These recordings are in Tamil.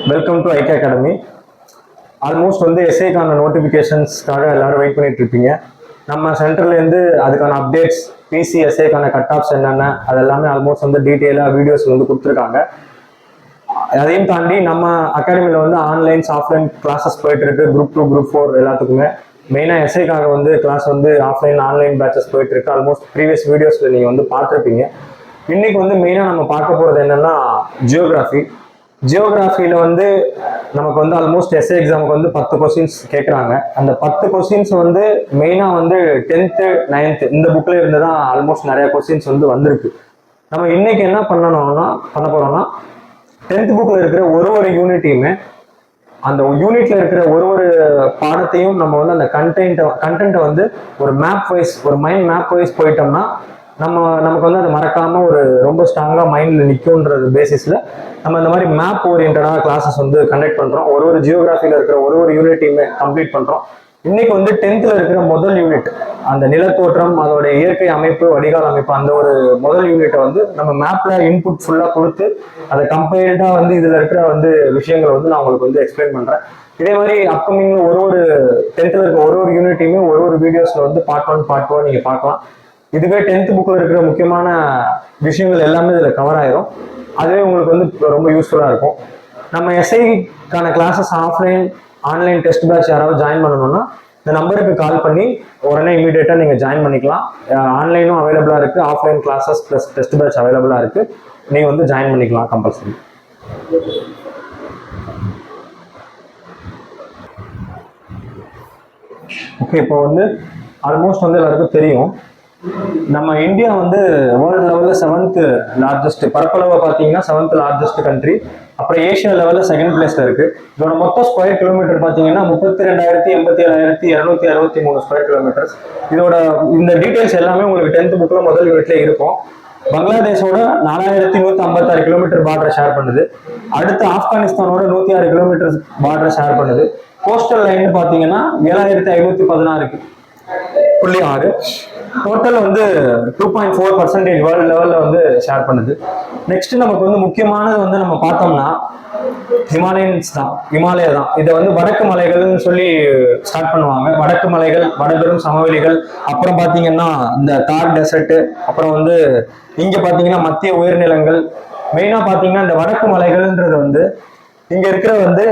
Welcome to IK academy. Almost வந்து எஸ்ஐக்கான நோட்டிஃபிகேஷன்ஸ்க்காக எல்லாரும் வெயிட் பண்ணிட்டு இருப்பீங்க. நம்ம சென்டர்லேருந்து அதுக்கான அப்டேட்ஸ், பிசி எஸ்ஐக்கான கட் ஆஃப்ஸ் என்னென்ன, அது எல்லாமே ஆல்மோஸ்ட் வந்து டீட்டெயிலாக வீடியோஸ் வந்து கொடுத்துருக்காங்க. அதையும் தாண்டி நம்ம அகாடமியில் வந்து ஆன்லைன்ஸ் ஆஃப்லைன் கிளாஸஸ் போயிட்டு இருக்கு. குரூப் 2 குரூப் 4 எல்லாத்துக்குமே. மெயினாக எஸ்ஐக்காக வந்து கிளாஸ் வந்து ஆஃப்லைன் ஆன்லைன் பேச்சஸ் போயிட்டு இருக்கு. ஆல்மோஸ்ட் ப்ரீவியஸ் வீடியோஸில் நீங்கள் வந்து பார்த்துருப்பீங்க. இன்னைக்கு வந்து மெயினாக நம்ம பார்க்க போகிறது என்னன்னா ஜியோகிராஃபி. ஜியோகிராஃபியில் வந்து நமக்கு வந்து ஆல்மோஸ்ட் எஸ்ஏ எக்ஸாமுக்கு வந்து 10 கொஸ்டின்ஸ் கேட்குறாங்க. அந்த 10 கொஸ்டின்ஸ் வந்து மெயினாக வந்து 10th 9th இந்த புக்கில் இருந்து தான் ஆல்மோஸ்ட் நிறைய கொஸ்டின்ஸ் வந்து வந்திருக்கு. நம்ம இன்னைக்கு என்ன பண்ண போகிறோம்னா 10th புக்கில் இருக்கிற ஒரு யூனிட்டையுமே, அந்த யூனிட்ல இருக்கிற ஒரு பாடத்தையும் நம்ம வந்து அந்த கண்டென்ட்டை வந்து ஒரு மேப் வைஸ், ஒரு மைண்ட் மேப் வைஸ் போயிட்டோம்னா நமக்கு வந்து அது மறக்காம ஒரு ரொம்ப ஸ்ட்ராங்கா மைண்ட்ல நிற்கும்ன்றது பேசிஸ்ல நம்ம இந்த மாதிரி மேப் ஓரியன்டான கிளாஸஸ் வந்து கண்டக்ட் பண்றோம். ஒரு ஜியோகிராஃபில இருக்கிற ஒரு யூனிட்டையுமே கம்ப்ளீட் பண்றோம். இன்னைக்கு வந்து 10th இருக்கிற முதல் யூனிட், அந்த நிலத்தோற்றம், அதோட இயற்கை அமைப்பு, வடிகால் அமைப்பு, அந்த ஒரு முதல் யூனிட்டை வந்து நம்ம மேப்ல இன்புட் ஃபுல்லா கொடுத்து அதை கம்பைல்டா வந்து இதுல இருக்கிற வந்து விஷயங்களை வந்து நான் உங்களுக்கு வந்து எக்ஸ்பிளைன் பண்றேன். இதே மாதிரி அப்கமிங் ஒரு 10th இருக்க ஒரு யூனிட்டையுமே ஒரு வீடியோஸ்ல வந்து பார்ட் 1 நீங்க பார்க்கலாம். இதுவே 10th புக்கில் இருக்கிற முக்கியமான விஷயங்கள் எல்லாமே இதில் கவர் ஆயிரும். அதுவே உங்களுக்கு வந்து ரொம்ப யூஸ்ஃபுல்லாக இருக்கும். நம்ம எஸ்ஐக்கான classes offline online test batch யாராவது ஜாயின் பண்ணணும்னா இந்த நம்பருக்கு கால் பண்ணி உடனே இமீடியட்டாக நீங்கள் ஜாயின் பண்ணிக்கலாம். ஆன்லைனும் அவைலபிளாக இருக்குது, offline classes plus test batch அவைலபிளாக இருக்குது. நீங்கள் வந்து ஜாயின் பண்ணிக்கலாம் கம்பல்சரி. ஓகே, இப்போ வந்து ஆல்மோஸ்ட் வந்து எல்லாருக்கும் தெரியும், நம்ம இந்தியா வந்து வேர்ல்டு லெவலில் 7th லார்ஜஸ்ட், பரப்பளவை பார்த்தீங்கன்னா 7th லார்ஜஸ்ட் கண்ட்ரி. அப்புறம் ஏஷியா லெவலில் 2nd பிளேஸ்ல இருக்கு. இதோட மொத்த ஸ்கொயர் கிலோமீட்டர் பார்த்தீங்கன்னா 32,87,263 ஸ்கொயர் கிலோமீட்டர். இதோட இந்த டீடைல்ஸ் எல்லாமே உங்களுக்கு 10th புக்ல முதல் யூனிட்ல இருக்கும். பங்களாதேஷோட 4,156 கிலோமீட்டர் பார்டரை ஷேர் பண்ணுது. அடுத்து ஆப்கானிஸ்தானோட 106 கிலோமீட்டர் பார்டரை ஷேர் பண்ணுது. கோஸ்டல் லைன் பார்த்தீங்கன்னா 7,516.6. டோட்டல் வந்து 2.4% வேர்ல்டு லெவலில் வந்து ஷேர் பண்ணுது. நெக்ஸ்ட் நமக்கு வந்து முக்கியமானது வந்து நம்ம பார்த்தோம்னா ஹிமாலயன்ஸ் தான், இமாலயா தான். இதை வந்து வடக்கு மலைகள்னு சொல்லி ஸ்டார்ட் பண்ணுவாங்க. வடக்கு மலைகள், வடபெரும் சமவெளிகள், அப்புறம் பார்த்தீங்கன்னா இந்த தார் டெசர்ட், அப்புறம் வந்து இங்கே பார்த்தீங்கன்னா மத்திய உயர்நிலங்கள். மெயினாக பார்த்தீங்கன்னா இந்த வடக்கு மலைகள்ன்றது வந்து இங்க இருக்கிற வந்து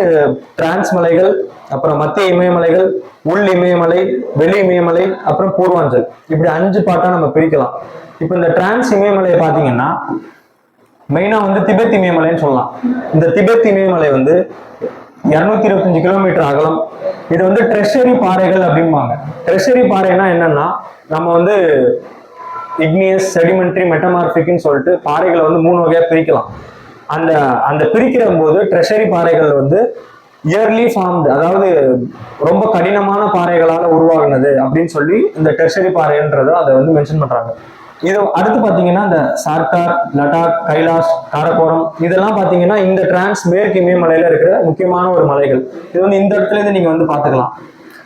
டிரான்ஸ் மலைகள், அப்புறம் மத்திய இமயமலைகள், உள் இமயமலை, வெளி இமயமலை, அப்புறம் பூர்வாஞ்சல், இப்படி 5 பார்ட்டா நம்ம பிரிக்கலாம். இப்போ இந்த டிரான்ஸ் இமயமலையை பார்த்தீங்கன்னா மெயினா வந்து திபெத் இமயமலைன்னு சொல்லலாம். இந்த திபெத் இமயமலை வந்து 225 கிலோமீட்டர் அகலம். இது வந்து ட்ரெஷரி பாறைகள் அப்படிம்பாங்க. ட்ரெஷரி பாறைனா என்னன்னா, நம்ம வந்து இக்னியஸ், செடிமெண்ட்ரி, மெட்டமார்பிக்னு சொல்லிட்டு பாறைகளை வந்து 3 வகையா பிரிக்கலாம். அந்த பிரிக்கிற போது ட்ரெஷரி பாறைகள் வந்து இயர்லி ஃபார்ம்டு, அதாவது ரொம்ப கடினமான பாறைகளால் உருவாகினது அப்படின்னு சொல்லி இந்த ட்ரெஷரி பாறைன்றதை அதை வந்து மென்ஷன் பண்றாங்க. இது அடுத்து பார்த்தீங்கன்னா இந்த சார்கார், லடாக், கைலாஷ், காரகோரம், இதெல்லாம் பார்த்தீங்கன்னா இந்த டிரான்ஸ் மேற்கு இமயமலையில இருக்கிற முக்கியமான ஒரு மலைகள். இது வந்து இந்த இடத்துல இருந்து நீங்க வந்து பார்த்துக்கலாம்.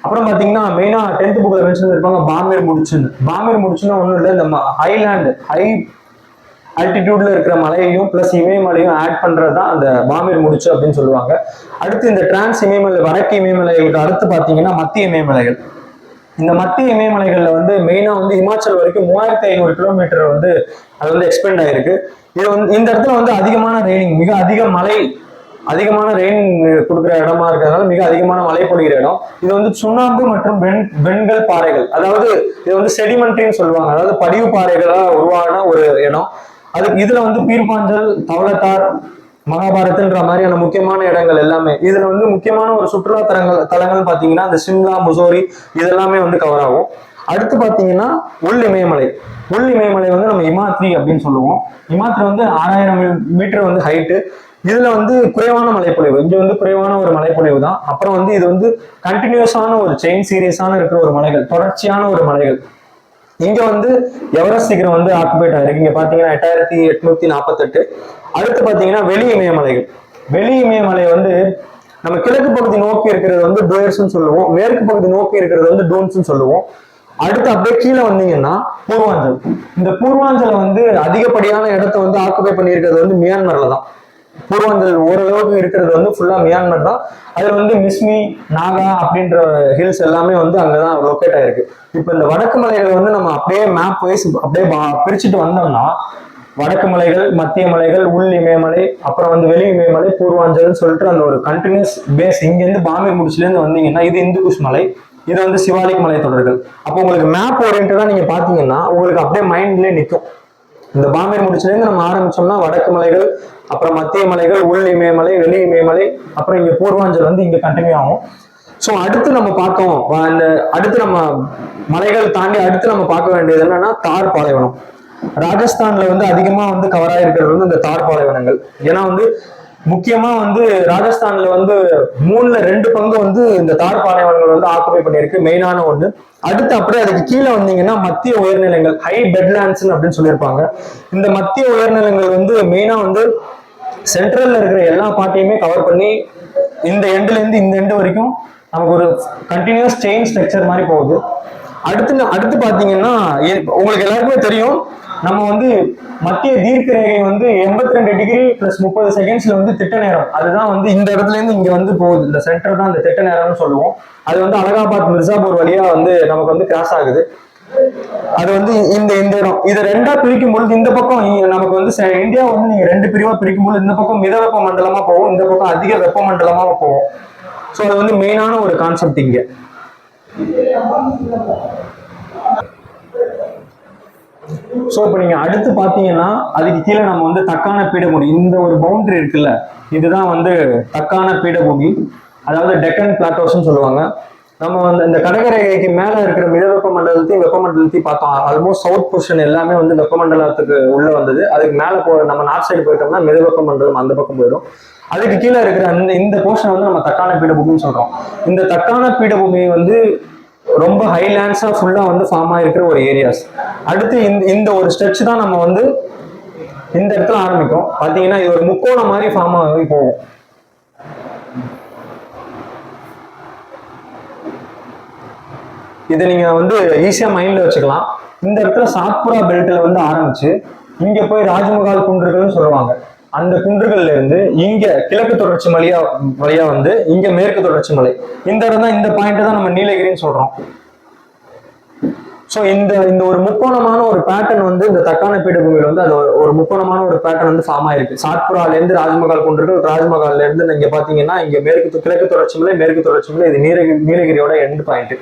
அப்புறம் பார்த்தீங்கன்னா மெயினா 10th புக்ல மென்ஷன் இருப்பாங்க பாமீர் முடிச்சுன்னு. பாமீர் முடிச்சுன்னா ஒன்றும் இல்லை, இந்த ஹைலேண்ட், ஹை ஆல்டிடியூட்ல இருக்கிற மலையையும் பிளஸ் இமயமலையும் ஆட் பண்றது தான் அந்த பாமீர் முடிச்சு அப்படின்னு சொல்லுவாங்க. அடுத்து இந்த டிரான்ஸ் இமயமலை, வடக்கு இமயமலைகளுக்கு அடுத்து பார்த்தீங்கன்னா மத்திய இமயமலைகள். இந்த மத்திய இமயமலைகள்ல வந்து மெயினா வந்து இமாச்சல் வரைக்கும் 3500 கிலோமீட்டர் வந்து அது வந்து எக்ஸ்பெண்ட் ஆயிருக்கு. இது வந்து இந்த இடத்துல வந்து அதிகமான ரெயினிங், மிக அதிகமான ரெயின் கொடுக்குற இடமா இருக்கிறதுனால மிக அதிகமான மழை பொழிகிற இடம். இது வந்து சுண்ணாம்பு மற்றும் வெண்கல் பாறைகள், அதாவது இது வந்து செடிமெண்ட்ரின்னு சொல்லுவாங்க, அதாவது படிவு பாறைகளா உருவான ஒரு இடம். அதுக்கு இதுல வந்து பீர்பாஞ்சல், தவளத்தார், மகாபாரத்ன்ற மாதிரியான முக்கியமான இடங்கள் எல்லாமே. இதுல வந்து முக்கியமான ஒரு சுற்றுலா தலங்கள் பாத்தீங்கன்னா இந்த சிம்லா, முசோரி, இதெல்லாமே வந்து கவர் ஆகும். அடுத்து பாத்தீங்கன்னா உள் இமயமலை. உள் இமயமலை வந்து நம்ம இமாத்ரி அப்படின்னு சொல்லுவோம். இமாத்ரி வந்து 6000 மீட்டர் வந்து ஹைட்டு. இதுல வந்து குறைவான மழைப்பொழிவு, இங்க வந்து குறைவான ஒரு மழைப்பொழிவு தான். அப்புறம் வந்து இது வந்து கண்டினியூஸான ஒரு செயின் சீரியஸான இருக்கிற ஒரு மலைகள், தொடர்ச்சியான ஒரு மலைகள். இங்க வந்து எவரெஸ்ட் சிகரம் வந்து ஆக்குபேட் ஆயிருக்கு. இங்க பாத்தீங்கன்னா 8848. அடுத்து பாத்தீங்கன்னா வெளி இமயமலைகள். வெளி இமயமலை வந்து நம்ம கிழக்கு பகுதி நோக்கி இருக்கிறது வந்து டோயர்ஸ்ன்னு சொல்லுவோம், மேற்கு பகுதி நோக்கி இருக்கிறது வந்து டோன்ஸ்ன்னு சொல்லுவோம். அடுத்து அப்படியே கீழே வந்தீங்கன்னா பூர்வாஞ்சல். இந்த பூர்வாஞ்சல வந்து அதிகப்படியான இடத்த வந்து ஆக்குபை பண்ணியிருக்கிறது வந்து மியான்மர்ல தான். பூர்வாஞ்சல் ஓரளவுக்கு இருக்கிறது வந்து ஃபுல்லா மியான்மர் தான். அதுல வந்து மிஸ்மி, நாகா அப்படின்ற ஹில்ஸ் எல்லாமே வந்து அங்கதான் லொக்கேட் ஆயிருக்கு. இப்ப இந்த வடக்கு மலைகளை வந்து நம்ம அப்படியே மேப் வைஸ் அப்படியே பிரிச்சுட்டு வந்தோம்னா, வடக்கு மலைகள், மத்திய மலைகள், உள் இமயமலை, அப்புறம் வந்து வெளி இமயமலை, பூர்வாஞ்சல்னு சொல்லிட்டு அந்த ஒரு கண்டினியூஸ் பேஸ் இங்க இருந்து பாம்பே முடிச்சுல இருந்து வந்தீங்கன்னா இது இந்து குஷ் மலை, இது வந்து சிவாலிக் மலை தொடர்கள். அப்போ உங்களுக்கு மேப் ஓரியன்டா நீங்க பாத்தீங்கன்னா உங்களுக்கு அப்படியே மைண்ட்லயே நிற்கும். இந்த பாம்பே முடிச்சுல இருந்து நம்ம ஆரம்பிச்சோம்னா வடக்கு மலைகள், அப்புறம் மத்திய மலைகள், உள் இமயமலை, வெளி இமயமலை, அப்புறம் இங்க பூர்வாஞ்சல் வந்து இங்க கண்டினியூ ஆகும். ஸோ அடுத்து நம்ம பார்த்தோம், அந்த அடுத்து நம்ம மலைகள் தாண்டி அடுத்து நம்ம பார்க்க வேண்டியது என்னன்னா தார் பாலைவனம். ராஜஸ்தான்ல வந்து அதிகமா வந்து கவர் ஆகிருக்கிறது வந்து இந்த தார் பாலைவனங்கள். ஏன்னா வந்து முக்கியமா வந்து ராஜஸ்தான்ல வந்து 3/2 பங்கு வந்து இந்த தார் பாலைவனங்கள் வந்து ஆக்குபை பண்ணியிருக்கு, மெயினான ஒண்ணு. அடுத்து அப்படியே அதுக்கு கீழே வந்தீங்கன்னா மத்திய உயர்நிலங்கள், ஹை பெட்லாண்ட்ஸ் அப்படின்னு சொல்லியிருப்பாங்க. இந்த மத்திய உயர்நிலங்கள் வந்து மெயினா வந்து சென்ட்ரல்ல இருக்கிற எல்லா பார்ட்டையுமே கவர் பண்ணி இந்த எண்ட்ல இருந்து இந்த எண்டு வரைக்கும் நமக்கு ஒரு கண்டினியூஸ் செயின் ஸ்ட்ரக்சர் மாதிரி போகுது. அடுத்து பாத்தீங்கன்னா உங்களுக்கு எல்லாருக்குமே தெரியும், நம்ம வந்து மத்திய தீர்க்க ரேகை வந்து 82 டிகிரி பிளஸ் 30 செகண்ட்ஸ்ல வந்து திட்ட நேரம், அதுதான் வந்து இந்த இடத்துல இருந்து இங்க வந்து போகுது. இந்த சென்டர் தான் இந்த திட்ட நேரம்னு சொல்லுவோம். அது வந்து அலகாபாத் மிர்சாபூர் வழியா வந்து நமக்கு வந்து கிராஸ் ஆகுது. அது வந்து இந்த இடம் இதை 2ஆ பிரிக்கும் பொழுது இந்த பக்கம் நமக்கு வந்து இந்தியா வந்து நீங்க 2 பிரிவா பிரிக்கும் பொழுது இந்த பக்கம் மித வெப்ப மண்டலமா போகும், இந்த பக்கம் அதிக வெப்ப மண்டலமா போகும். ஸோ அது வந்து மெயினான ஒரு கான்செப்ட் இங்க. ஸோ இப்போ நீங்க அடுத்து பாத்தீங்கன்னா அதுக்கு கீழே நம்ம வந்து தக்கான பீடபூமி, இந்த ஒரு பவுண்டரி இருக்குல்ல, இதுதான் வந்து தக்கான பீடபூமி, அதாவது டெக்கன் பிளாட்டோஸ்ன்னு சொல்லுவாங்க. நம்ம வந்து இந்த கடகரேகைக்கு மேல இருக்கிற மிதவெப்ப மண்டலத்தையும் வெப்பமண்டலத்தையும் பார்த்தோம். ஆல்மோஸ்ட் சவுத் பொசிஷன் எல்லாமே வந்து வெப்பமண்டலத்துக்கு உள்ள வந்தது. அதுக்கு மேல நம்ம நார்த் சைடு போயிட்டோம்னா மிதவெப்ப மண்டலம் அந்த பக்கம் போயிடும். அதுக்கு கீழே இருக்கிற இந்த போர்ஷன் வந்து நம்ம தக்கான பீடபூமின்னு சொல்றோம். இந்த தக்கான பீடபூமி வந்து ரொம்ப ஹைலேண்ட்ஸா ஃபுல்லா வந்து ஃபார்ம் ஆயிருக்கிற ஒரு ஏரியாஸ். அடுத்து இந்த ஒரு ஸ்ட்ரெச் தான் நம்ம வந்து இந்த இடத்துல ஆரம்பிக்கும். பாத்தீங்கன்னா இது ஒரு முக்கோணம் மாதிரி ஃபார்ம் ஆகி போகும். இதை நீங்க வந்து ஈஸியா மைண்ட்ல வச்சுக்கலாம். இந்த இடத்துல சாத்புரா பெல்ட்ல வந்து ஆரம்பிச்சு இங்க போய் ராஜ்மஹால் குன்றுகள்னு சொல்லுவாங்க. அந்த குன்றுகள்ல இருந்து இங்க கிழக்கு தொடர்ச்சி வழியா வந்து இங்க மேற்கு தொடர்ச்சி மலை, இந்த இடம் தான், இந்த பாயிண்ட் தான் நம்ம நீலகிரின்னு சொல்றோம். ஸோ இந்த ஒரு முக்கோணமான ஒரு பேட்டர்ன் வந்து இந்த தக்கான பீடபூமியில வந்து அது ஒரு முக்கோணமான ஒரு பேட்டர்ன் வந்து ஃபார்ம் ஆயிருக்கு. சாத்புரால இருந்து ராஜ்மஹால் குன்றுகள், ராஜ்மஹால்ல இருந்து இங்க பாத்தீங்கன்னா இங்க கிழக்கு தொடர்ச்சி மலை, மேற்கு தொடர்ச்சி மலை, இது நீலகிரியோட எண்ட் பாயிண்ட்.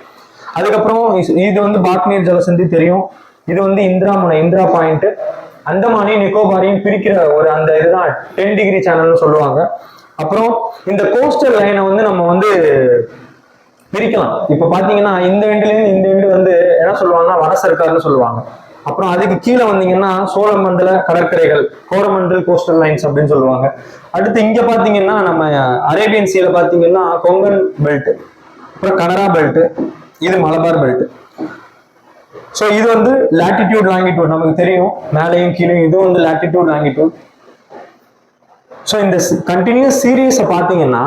அதுக்கப்புறம் இது வந்து பாக்னீர் ஜலசந்தி தெரியும், இது வந்து இந்திரா பாயிண்ட். அந்தமானையும் நிக்கோபாரையும் பிரிக்கிற ஒரு அந்த இதுதான் 10 டிகிரி சேனல்னு சொல்லுவாங்க. அப்புறம் இந்த கோஸ்டல் லைனை வந்து நம்ம வந்து பிரிக்கலாம். இப்ப பாத்தீங்கன்னா இந்த எண்டுல இருந்து இந்த எண்டு வந்து என்ன சொல்லுவாங்கன்னா வடசர்க்கார்னு சொல்லுவாங்க. அப்புறம் அதுக்கு கீழே வந்தீங்கன்னா சோழமண்டல கடற்கரைகள், கோரமண்டல் கோஸ்டல் லைன்ஸ் அப்படின்னு சொல்லுவாங்க. அடுத்து இங்க பாத்தீங்கன்னா நம்ம அரேபியன் சீல பாத்தீங்கன்னா கொங்கன் பெல்ட், அப்புறம் கனரா பெல்ட், இது மலபார் பெல்ட். ஸோ இது வந்து லாட்டிடியூட் லாங்கிடியூட் நமக்கு தெரியும், மேலையும் கீழே, இது வந்து லாட்டிடியூட் லாங்கிடியூட். ஸோ இந்த கண்டினியூஸ் சீரீஸை பார்த்தீங்கன்னா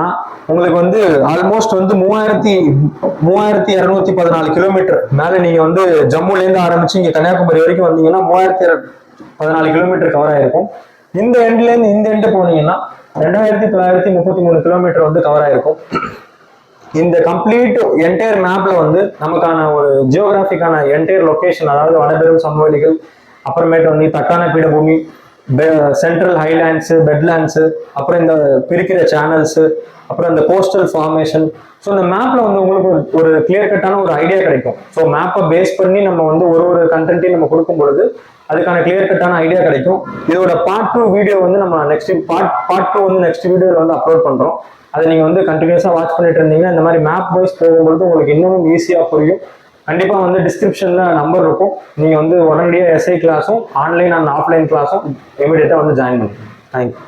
உங்களுக்கு வந்து ஆல்மோஸ்ட் வந்து 3214 கிலோமீட்டர் மேலே நீங்கள் வந்து ஜம்முலேருந்து ஆரம்பிச்சு இங்கே கன்னியாகுமரி வரைக்கும் வந்தீங்கன்னா 3014 கிலோமீட்டர் கவர் ஆயிருக்கும். இந்த எண்ட்லேருந்து இந்த எண்டு போனீங்கன்னா 2933 கிலோமீட்டர் வந்து கவர் ஆயிருக்கும். இந்த கம்ப்ளீட் என்டையர் மேப்ல வந்து நமக்கான ஒரு ஜியோகிராபிக்கான என்டையர் லொகேஷன், அதாவது வனப்பெரும் சமவெளிகள், அப்புறமேட்டு வந்து தக்கான பீடபூமி, சென்ட்ரல் ஹைலேண்ட்ஸ், பெட்லேண்ட்ஸ், அப்புறம் இந்த பிரிக்கிற சேனல்ஸ், அப்புறம் இந்த கோஸ்டல் ஃபார்மேஷன். ஸோ இந்த மேப்ல வந்து உங்களுக்கு ஒரு கிளியர் கட்டான ஒரு ஐடியா கிடைக்கும். ஸோ மேப்பை பேஸ் பண்ணி நம்ம வந்து ஒரு கண்டென்ட்டையும் நம்ம கொடுக்கும் பொழுது அதுக்கான கிளியர் கட்டான ஐடியா கிடைக்கும். இதோட பார்ட் 2 வீடியோ வந்து நம்ம நெக்ஸ்ட் பார்ட் 2 வந்து நெக்ஸ்ட் வீடியோவில் வந்து அப்லோட் பண்றோம். அதை நீங்க வந்து கண்டினியூஸா வாட்ச் பண்ணிட்டு இருந்தீங்கன்னா இந்த மாதிரி மேப் வைஸ் போகும்பொழுது உங்களுக்கு இன்னும் ஈஸியா புரியும். கண்டிப்பா வந்து டிஸ்கிரிப்ஷன்ல நம்பர் இருக்கும், நீங்க வந்து உடனடியாக எஸ்ஐ கிளாஸும் ஆன்லைன் அண்ட் ஆஃப்லைன் கிளாஸும் இமீடியட்டா வந்து ஜாயின் பண்ணுங்க. தேங்க்யூ.